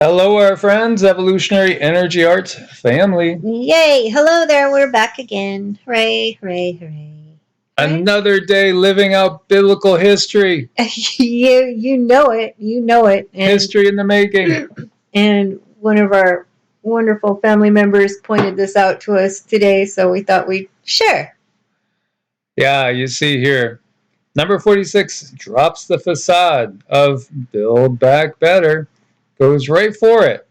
Hello, our friends, Evolutionary Energy Arts family. Yay! Hello there, we're back again. Hooray, hooray, hooray. Another day living out biblical history. You know it. And, history in the making. And one of our wonderful family members pointed this out to us today, so we thought we'd share. Yeah, you see here. Number 46 drops the facade of Build Back Better. Goes right for it.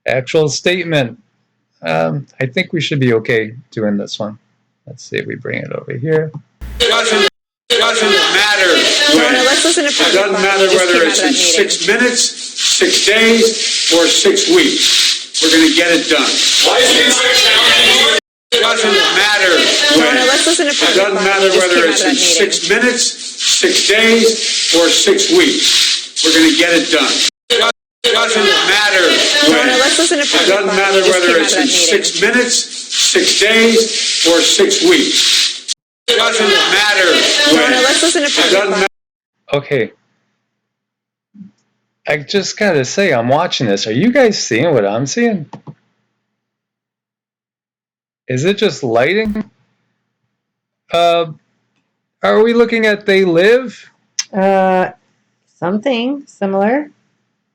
Actual statement. I think we should be okay doing this one. Let's see if we bring it over here. Doesn't matter when. It doesn't matter whether it's in 6 minutes, 6 days, or 6 weeks. We're going to get it done. It doesn't matter when. It doesn't matter whether it's in 6 minutes, 6 days, or 6 weeks. We're going to get it done. It doesn't matter when. It doesn't matter whether it's in 6 minutes, 6 days, or 6 weeks. It doesn't matter when. It doesn't matter. Okay. I just gotta say, I'm watching this. Are you guys seeing what I'm seeing? Is it just lighting? Are we looking at They Live? Something similar.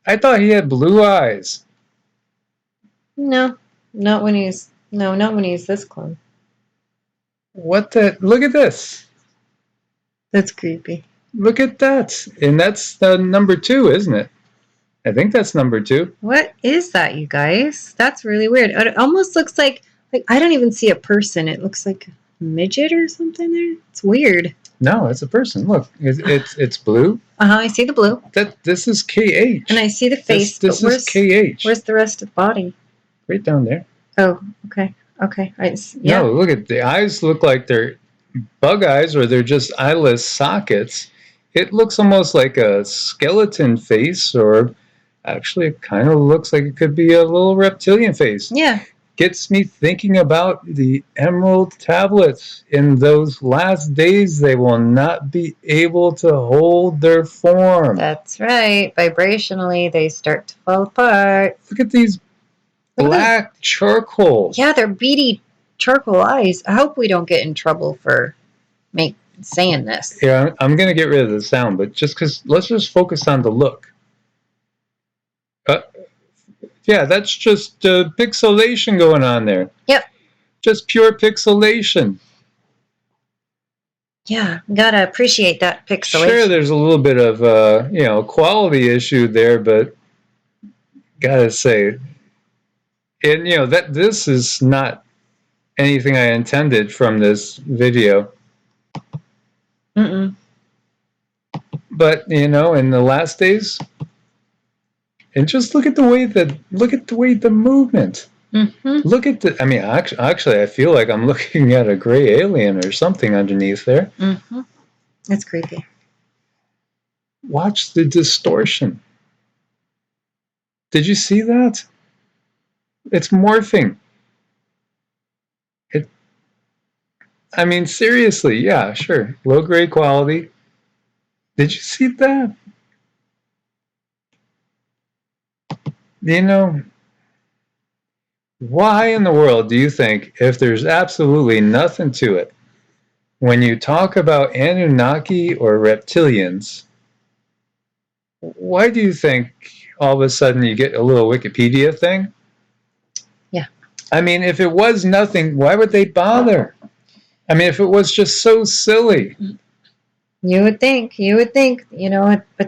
I thought he had blue eyes. No, not when he's this clone. What the? Look at this. That's creepy. Look at that. And that's number 2, isn't it? I think that's number 2. What is that, you guys? That's really weird. It almost looks like I don't even see a person. It looks like a midget or something there. It's weird. No, it's a person. Look, it's blue. I see the blue. This is KH. And I see the face. This is KH. Where's the rest of the body? Right down there. Oh, okay. Yeah. No, look at the eyes. Look like they're bug eyes, or they're just eyeless sockets. It looks almost like a skeleton face, or actually it kind of looks like it could be a little reptilian face. Yeah. Gets me thinking about the emerald tablets. In those last days, they will not be able to hold their form. That's right. Vibrationally, they start to fall apart. Look at these black charcoal. Yeah, they're beady charcoal eyes. I hope we don't get in trouble for saying this. Yeah, I'm going to get rid of the sound, but let's just focus on the look. Yeah, that's just pixelation going on there. Yep. Just pure pixelation. Yeah, gotta appreciate that pixelation. Sure, there's a little bit of quality issue there, but gotta say, and that this is not anything I intended from this video. But in the last days. And just look at the way the movement. Look at the. I mean, actually, I feel like I'm looking at a gray alien or something underneath there. That's creepy. Watch the distortion. Did you see that? It's morphing. I mean, seriously, yeah, sure, low grade quality. Did you see that? Why in the world do you think, if there's absolutely nothing to it, when you talk about Anunnaki or reptilians, why do you think all of a sudden you get a little Wikipedia thing? Yeah. I mean, if it was nothing, why would they bother? I mean, if it was just so silly. You would think, but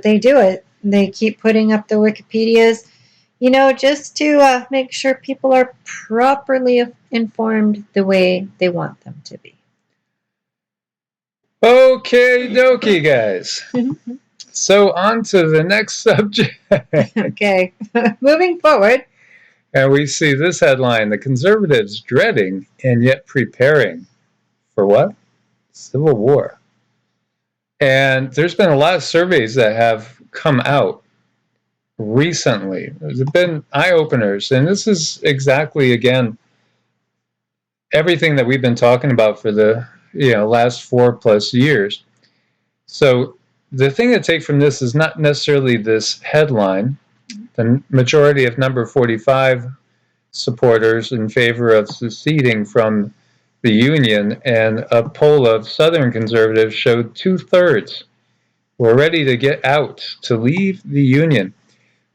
they do it. They keep putting up the Wikipedias. Just to make sure people are properly informed the way they want them to be. Okay, dokie, guys. So on to the next subject. Okay, moving forward. And we see this headline: the conservatives dreading and yet preparing for what? Civil war. And there's been a lot of surveys that have come out recently. There's been eye-openers, and this is exactly, again, everything that we've been talking about for the last 4+ years. So the thing to take from this is not necessarily this headline, the majority of number 45 supporters in favor of seceding from the Union, and a poll of Southern conservatives showed 2/3 were ready to get out, to leave the Union.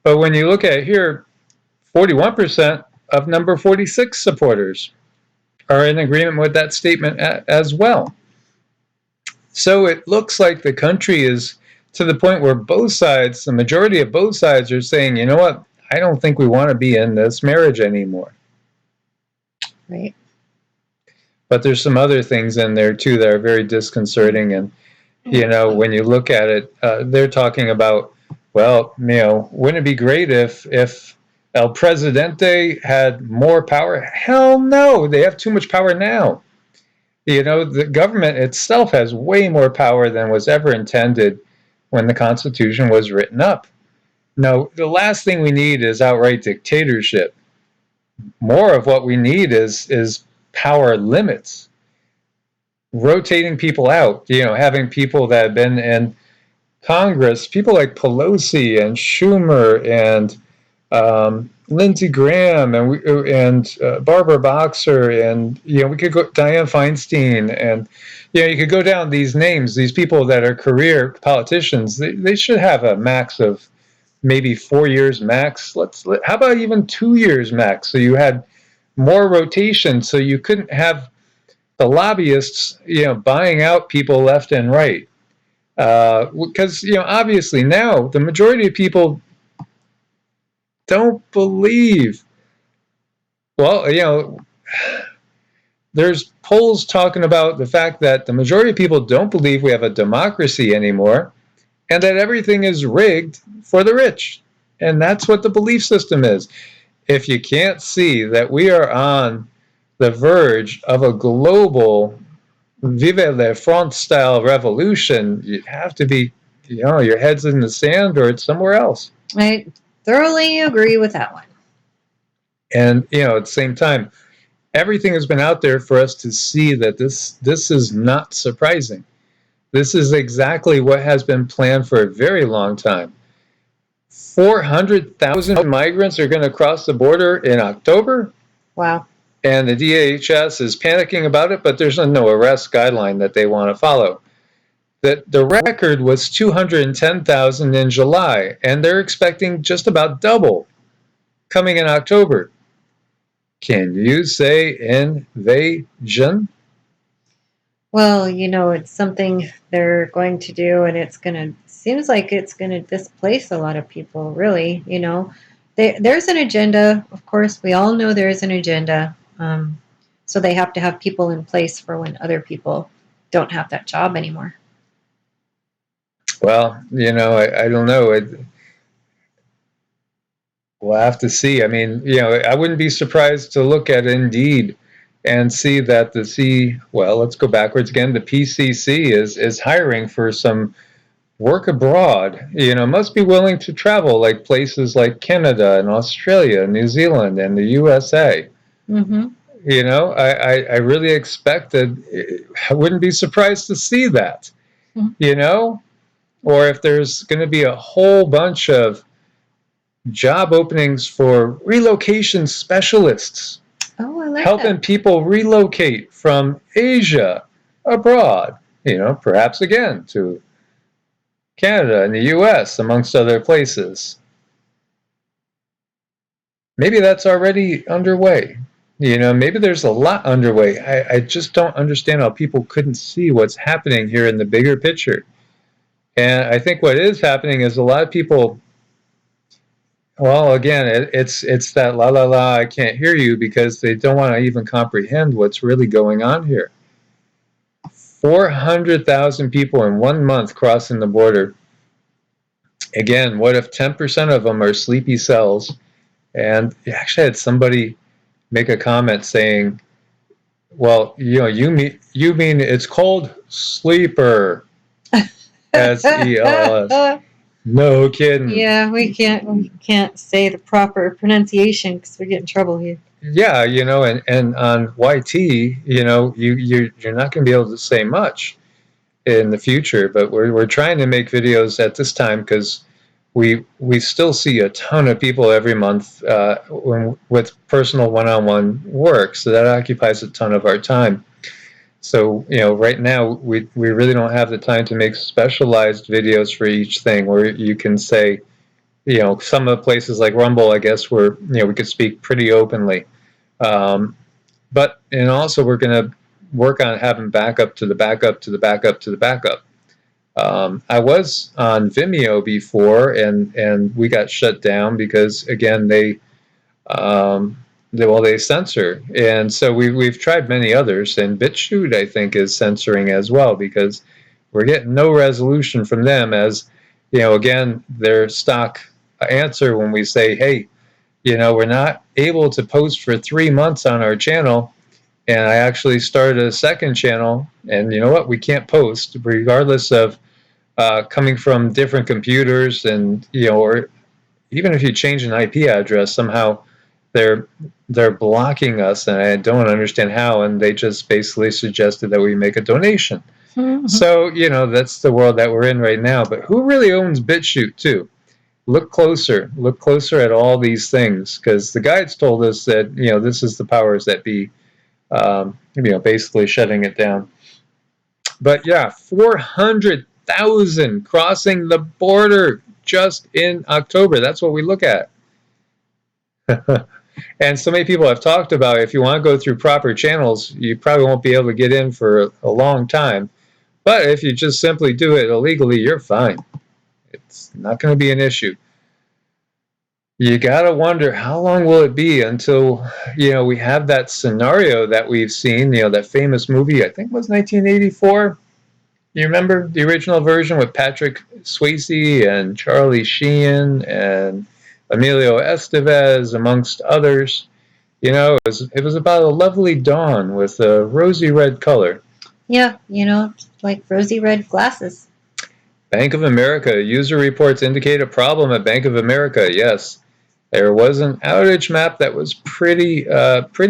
But when you look at it here, 41% of number 46 supporters are in agreement with that statement as well. So it looks like the country is to the point where both sides, the majority of both sides, are saying, you know what, I don't think we want to be in this marriage anymore. Right. But there's some other things in there too that are very disconcerting. And, you know, when you look at it, they're talking about, well, you know, wouldn't it be great if El Presidente had more power? Hell no, they have too much power now. You know, the government itself has way more power than was ever intended when the Constitution was written up. No, the last thing we need is outright dictatorship. More of what we need is power limits. Rotating people out, you know, having people that have been in Congress, people like Pelosi and Schumer and Lindsey Graham and Barbara Boxer, and you know, we could go Dianne Feinstein, and you know, you could go down these names, these people that are career politicians. They should have a max of maybe 4 years max. How about even 2 years max? So you had more rotation, so you couldn't have the lobbyists, you know, buying out people left and right. Because you know, obviously now the majority of people don't believe. Well, you know, there's polls talking about the fact that the majority of people don't believe we have a democracy anymore, and that everything is rigged for the rich. And that's what the belief system is. If you can't see that we are on the verge of a global vive le front style revolution, you have to be, you know, your head's in the sand or it's somewhere else. I thoroughly agree with that one. And, you know, at the same time, everything has been out there for us to see that this is not surprising. This is exactly what has been planned for a very long time. 400,000 migrants are going to cross the border in October. Wow. And the DHS is panicking about it, but there's no arrest guideline that they want to follow. The record was 210,000 in July, and they're expecting just about double coming in October. Can you say invasion? Well, you know, it's something they're going to do, and seems like it's going to displace a lot of people, really. You know, there's an agenda. Of course, we all know there's an agenda. So they have to have people in place for when other people don't have that job anymore. Well, you know, I don't know. We'll have to see. I mean, you know, I wouldn't be surprised to look at Indeed and see that let's go backwards again. The PCC is hiring for some work abroad. You know, must be willing to travel, like places like Canada and Australia, New Zealand, and the USA. Mm-hmm. You know, I really expected, I wouldn't be surprised to see that, you know, or if there's going to be a whole bunch of job openings for relocation specialists. Oh, I like helping that. people relocate from Asia abroad, you know, perhaps again to Canada and the US, amongst other places. Maybe that's already underway. You know, maybe there's a lot underway. I just don't understand how people couldn't see what's happening here in the bigger picture. And I think what is happening is a lot of people, well, again, it's that la la la, I can't hear you, because they don't want to even comprehend what's really going on here. 400,000 people in 1 month crossing the border. Again, what if 10% of them are sleepy cells? And you actually had somebody make a comment saying, well, you know, you mean it's called sleeper. S-E-L-L-S. No kidding. Yeah, we can't say the proper pronunciation because we get in trouble here. Yeah, you know, and on YT, you know, you're not going to be able to say much in the future, but we're trying to make videos at this time because we still see a ton of people every month with personal one-on-one work, so that occupies a ton of our time. So, right now we really don't have the time to make specialized videos for each thing where you can say, some of the places like Rumble, I guess, where we could speak pretty openly. But also we're going to work on having backup to the backup to the backup to the backup. I was on Vimeo before, and we got shut down because, again, they censor, and so we've tried many others, and Bitchute, I think, is censoring as well, because we're getting no resolution from them, as again, their stock answer when we say, hey, we're not able to post for 3 months on our channel, and I actually started a second channel, and you know what, we can't post regardless of coming from different computers, and or even if you change an IP address, somehow they're blocking us, and I don't understand how, and they just basically suggested that we make a donation. Mm-hmm. So, that's the world that we're in right now. But who really owns BitChute too? Look closer at all these things, because the guides told us that, this is the powers that be, basically shutting it down. But yeah, 400,000 crossing the border just in October. That's what we look at. And so many people have talked about, if you want to go through proper channels, you probably won't be able to get in for a long time. But if you just simply do it illegally, you're fine. It's not going to be an issue. You got to wonder, how long will it be until, we have that scenario that we've seen, that famous movie, I think it was 1984. You remember the original version with Patrick Swayze and Charlie Sheen and Emilio Estevez, amongst others? It was about a lovely dawn with a rosy red color. Yeah, like rosy red glasses. Bank of America. User reports indicate a problem at Bank of America. Yes. There was an outage map that was pretty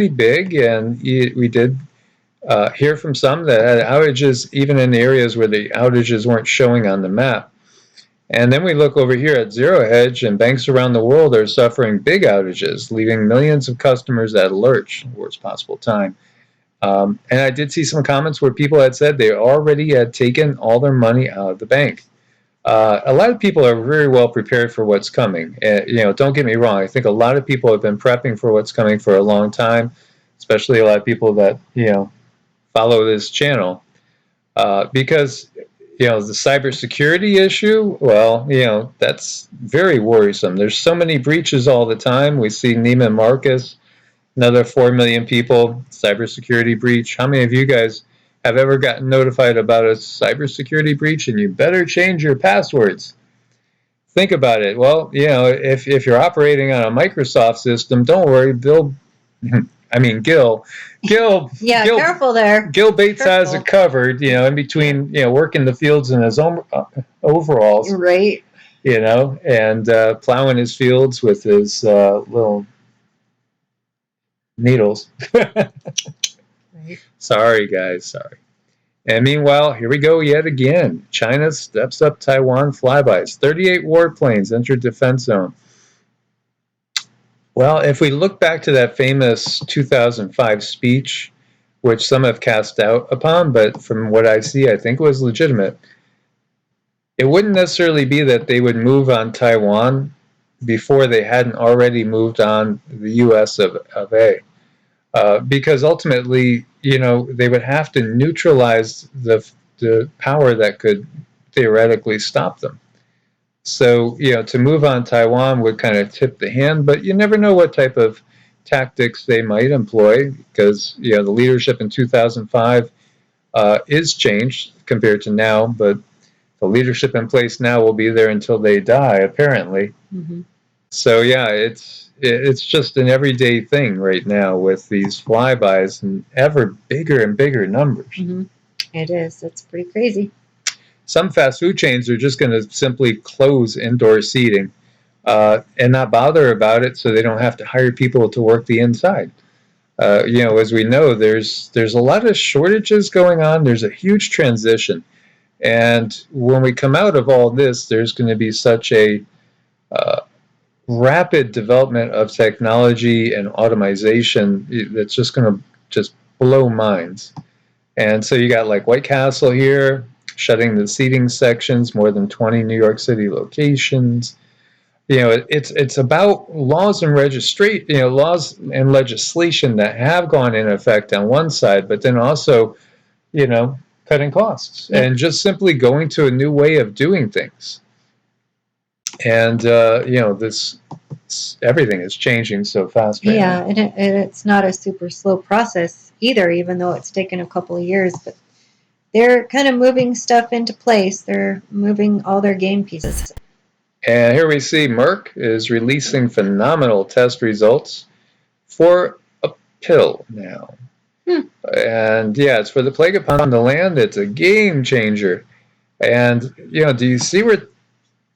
big, and we did hear from some that had outages even in the areas where the outages weren't showing on the map. And then we look over here at Zero Hedge, and banks around the world are suffering big outages, leaving millions of customers at a lurch at the worst possible time. And I did see some comments where people had said they already had taken all their money out of the bank. A lot of people are very well prepared for what's coming. Don't get me wrong. I think a lot of people have been prepping for what's coming for a long time, especially a lot of people that, follow this channel. Because the cybersecurity issue, well, that's very worrisome. There's so many breaches all the time. We see Neiman Marcus, another 4 million people, cybersecurity breach. How many of you guys have ever gotten notified about a cybersecurity breach, and you better change your passwords? Think about it. Well, if you're operating on a Microsoft system, don't worry, Gil, yeah, careful there. Gil Bates has it covered, in between, working the fields in his own overalls. Right. And plowing his fields with his little needles. Right. Sorry, guys, sorry. And meanwhile, here we go yet again. China steps up Taiwan flybys. 38 warplanes entered defense zone. Well, if we look back to that famous 2005 speech, which some have cast doubt upon, but from what I see, I think was legitimate, it wouldn't necessarily be that they would move on Taiwan before they hadn't already moved on the U.S. of A. Because ultimately, they would have to neutralize the power that could theoretically stop them. So, to move on Taiwan would kind of tip the hand, but you never know what type of tactics they might employ, because, the leadership in 2005 is changed compared to now, but the leadership in place now will be there until they die, apparently. Mm-hmm. So, yeah, it's just an everyday thing right now with these flybys and ever bigger and bigger numbers. Mm-hmm. It is. It's pretty crazy. Some fast food chains are just going to simply close indoor seating and not bother about it, so they don't have to hire people to work the inside. As we know, there's a lot of shortages going on. There's a huge transition. And when we come out of all this, there's going to be such a uh, rapid development of technology and automation that's just going to just blow minds. And so you got like White Castle here, shutting the seating sections, more than 20 New York City locations. It's about laws and laws and legislation that have gone in effect on one side, but then also, cutting costs and just simply going to a new way of doing things. And everything is changing so fast right now. And it's not a super slow process either, even though it's taken a couple of years. But they're kind of moving stuff into place. They're moving all their game pieces. And here we see Merck is releasing phenomenal test results for a pill now. And yeah, it's for the plague upon the land. It's a game changer. And, do you see where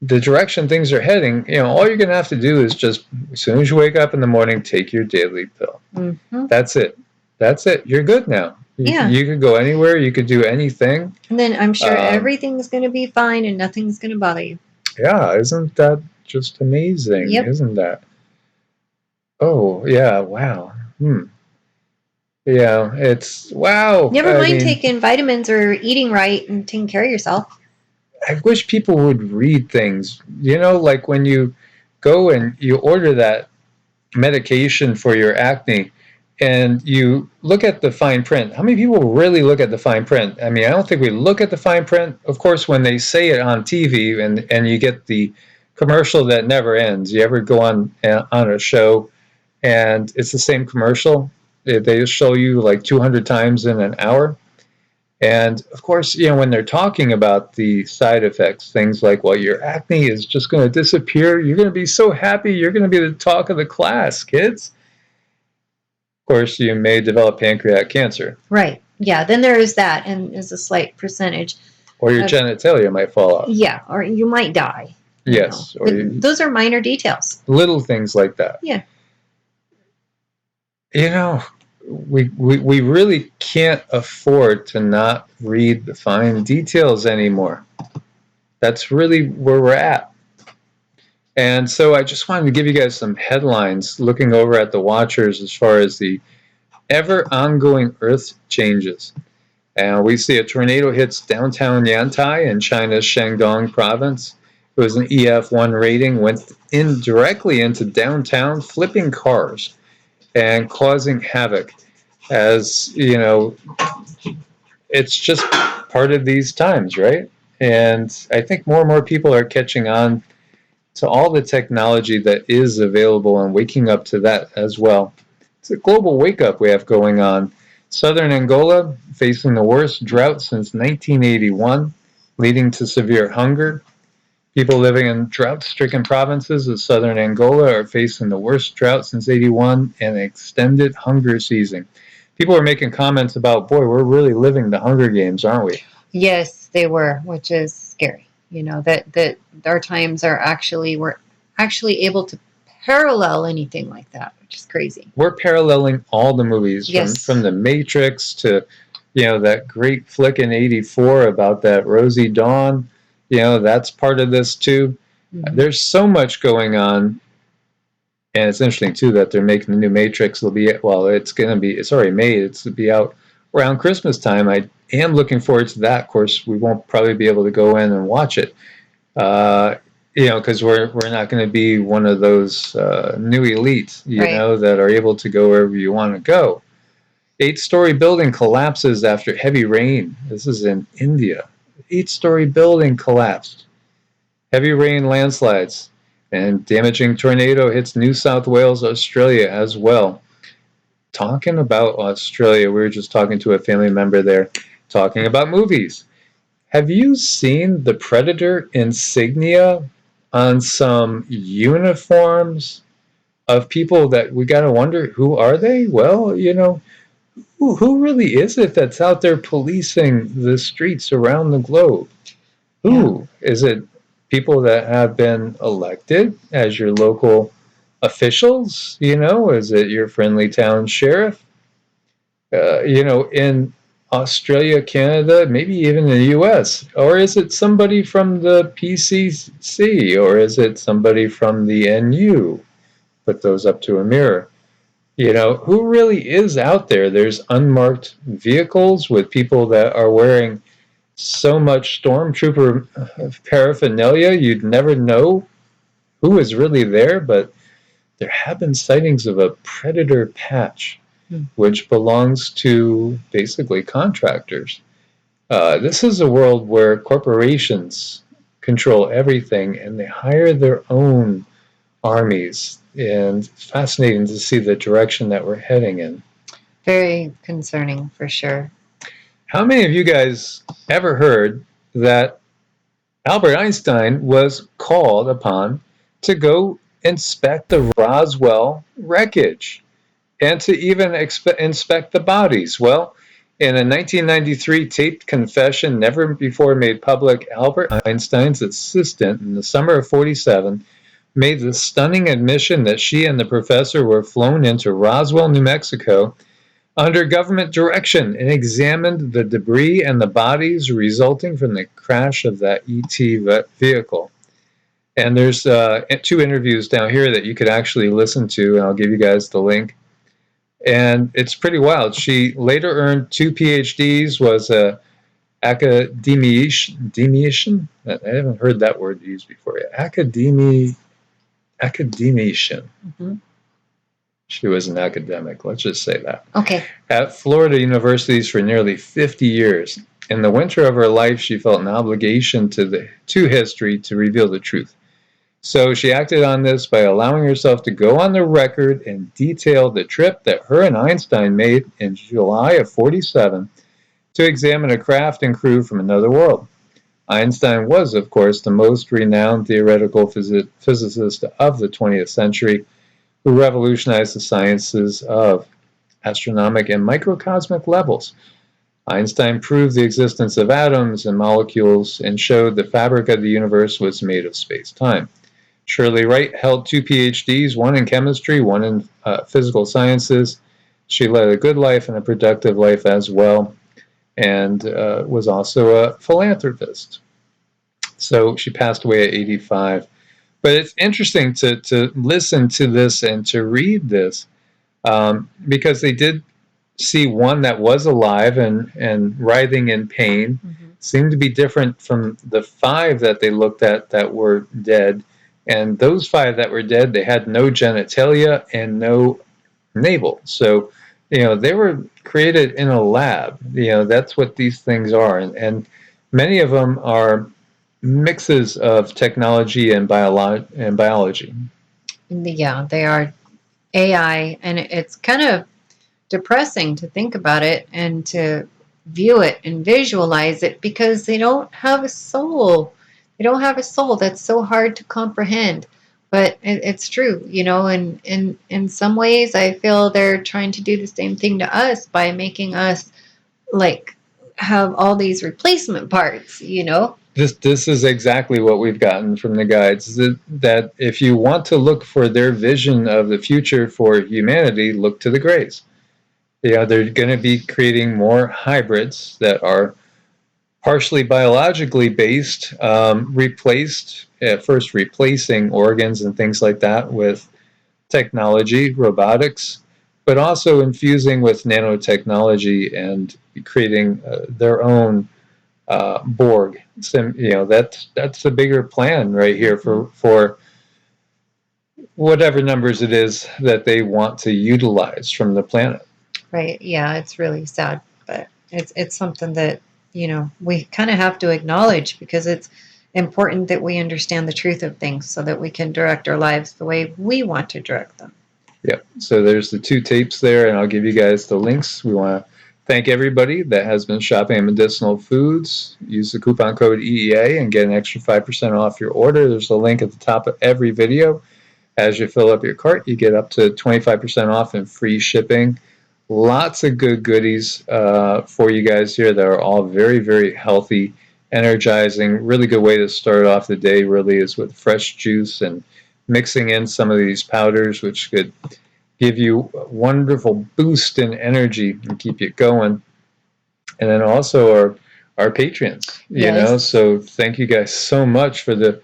the direction things are heading? All you're going to have to do is just, as soon as you wake up in the morning, take your daily pill. Mm-hmm. That's it. You're good now. You could go anywhere. You could do anything. And then I'm sure everything's going to be fine and nothing's going to bother you. Yeah, isn't that just amazing? Yep. Isn't that? Oh, yeah, wow. Yeah, it's wow. Never mind taking vitamins or eating right and taking care of yourself. I wish people would read things. Like when you go and you order that medication for your acne and you look at the fine print. How many people really look at the fine print? I mean, I don't think we look at the fine print. Of course, when they say it on TV and you get the commercial that never ends. You ever go on a show and it's the same commercial? They show you like 200 times in an hour. And of course, when they're talking about the side effects, things like, well, your acne is just going to disappear. You're going to be so happy. You're going to be the talk of the class, kids. Of course, you may develop pancreatic cancer. Right. Yeah. Then there is that, and there's a slight percentage. Or your genitalia might fall off. Yeah. Or you might die. Yes. Or those are minor details. Little things like that. Yeah. We really can't afford to not read the fine details anymore. That's really where we're at. And so I just wanted to give you guys some headlines looking over at the watchers as far as the ever ongoing earth changes. And we see a tornado hits downtown Yantai in China's Shandong province. It was an EF1 rating, went directly into downtown, flipping cars and causing havoc. As it's just part of these times, right? And I think more and more people are catching on to all the technology that is available and waking up to that as well. It's a global wake-up we have going on. Southern Angola facing the worst drought since 1981, leading to severe hunger. People living in drought-stricken provinces of southern Angola are facing the worst drought since 81 and an extended hunger season. People are making comments about, boy, we're really living the Hunger Games, aren't we? Yes, they were, which is scary. That our times we're actually able to parallel anything like that, which is crazy. We're paralleling all the movies, yes. from The Matrix to, that great flick in '84 about that Rosie Dawn. That's part of this too. Mm-hmm. There's so much going on. And it's interesting too that they're making the new Matrix. It's already made. It's to be out around Christmas time. I am looking forward to that. Of course, we won't probably be able to go in and watch it, because we're not going to be one of those new elites, that are able to go wherever you want to go. 8-story building collapses after heavy rain. This is in India. 8-story building collapsed. Heavy rain, landslides, and damaging tornado hits New South Wales, Australia as well. Talking about Australia, we were just talking to a family member there, talking about movies. Have you seen the Predator insignia on some uniforms of people that we got to wonder, who are they? Well, who really is it that's out there policing the streets around the globe? Who? Is it people that have been elected as your local officials? Is it your friendly town sheriff? In Australia, Canada, maybe even the US? Or is it somebody from the PCC? Or is it somebody from the NU? Put those up to a mirror. You know, who really is out there? There's unmarked vehicles with people that are wearing so much stormtrooper paraphernalia, you'd never know who is really there, but there have been sightings of a predator patch, which belongs to basically contractors. This is a world where corporations control everything and they hire their own armies, and it's fascinating to see the direction that we're heading in. Very concerning, for sure. How many of you guys ever heard that Albert Einstein was called upon to go inspect the Roswell wreckage and to even inspect the bodies? Well, in a 1993 taped confession never before made public, Albert Einstein's assistant in the summer of '47 made the stunning admission that she and the professor were flown into Roswell, New Mexico, under government direction, and examined the debris and the bodies resulting from the crash of that ET vehicle. And there's 2 interviews down here that you could actually listen to, and I'll give you guys the link. And it's pretty wild. She later earned 2 PhDs, was a academician. I haven't heard that word used before yet. Academician. Mm-hmm. She was an academic, let's just say that. Okay. At Florida universities for nearly 50 years. In the winter of her life, she felt an obligation to history to reveal the truth. So she acted on this by allowing herself to go on the record and detail the trip that her and Einstein made in July of '47 to examine a craft and crew from another world. Einstein was, of course, the most renowned theoretical physicist of the 20th century, who revolutionized the sciences of astronomic and microcosmic levels. Einstein proved the existence of atoms and molecules and showed the fabric of the universe was made of space-time. Shirley Wright held 2 PhDs, one in chemistry, one in physical sciences. She led a good life and a productive life as well, and was also a philanthropist. So she passed away at 85. But it's interesting to listen to this and to read this, because they did see one that was alive and writhing in pain. Mm-hmm. Seemed to be different from the 5 that they looked at that were dead. And those 5 that were dead, they had no genitalia and no navel. So, you know, they were created in a lab. You know, that's what these things are. And many of them are mixes of technology and biology. Yeah, they are AI, and it's kind of depressing to think about it and to view it and visualize it, because they don't have a soul. They don't have a soul. That's so hard to comprehend. But it's true, you know, and in some ways I feel they're trying to do the same thing to us by making us like have all these replacement parts, you know. This is exactly what we've gotten from the guides, that if you want to look for their vision of the future for humanity, look to the Greys. Yeah, they're going to be creating more hybrids that are partially biologically based, replacing organs and things like that with technology, robotics, but also infusing with nanotechnology and creating their own Borg. You know, that's the bigger plan right here for whatever numbers it is that they want to utilize from the planet. Right. Yeah, it's really sad, but it's something that, you know, we kind of have to acknowledge, because it's important that we understand the truth of things so that we can direct our lives the way we want to direct them. Yep. So there's the 2 tapes there, and I'll give you guys the links. We want to thank everybody that has been shopping at Medicinal Foods. Use the coupon code EEA and get an extra 5% off your order. There's a link at the top of every video. As you fill up your cart, you get up to 25% off and free shipping. Lots of good goodies for you guys here that are all very, very healthy, energizing. Really good way to start off the day really is with fresh juice and mixing in some of these powders, which could give you a wonderful boost in energy and keep you going. and then also our patrons, you know. So thank you guys so much for the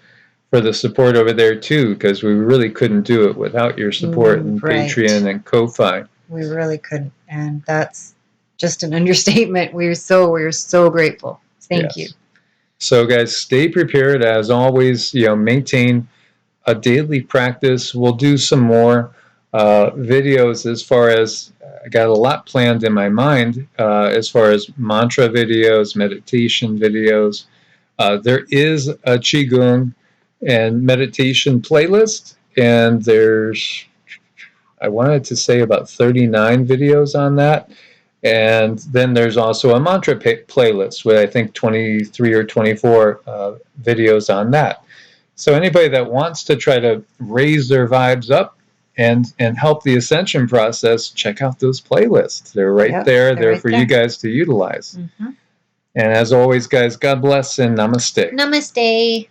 support over there too, because we really couldn't do it without your support and Patreon and Ko-Fi. We really couldn't, and that's just an understatement. We're so grateful. Thank you. So guys, stay prepared as always. You know, maintain a daily practice. We'll do some more videos as far as I got a lot planned in my mind as far as mantra videos, meditation videos. There is a Qigong and meditation playlist, and there's, I wanted to say, about 39 videos on that. And then there's also a mantra playlist with I think 23 or 24 videos on that. So anybody that wants to try to raise their vibes up and help the ascension process, check out those playlists. They're right there. They're right for you guys to utilize. And as always, guys, God bless and namaste. Namaste.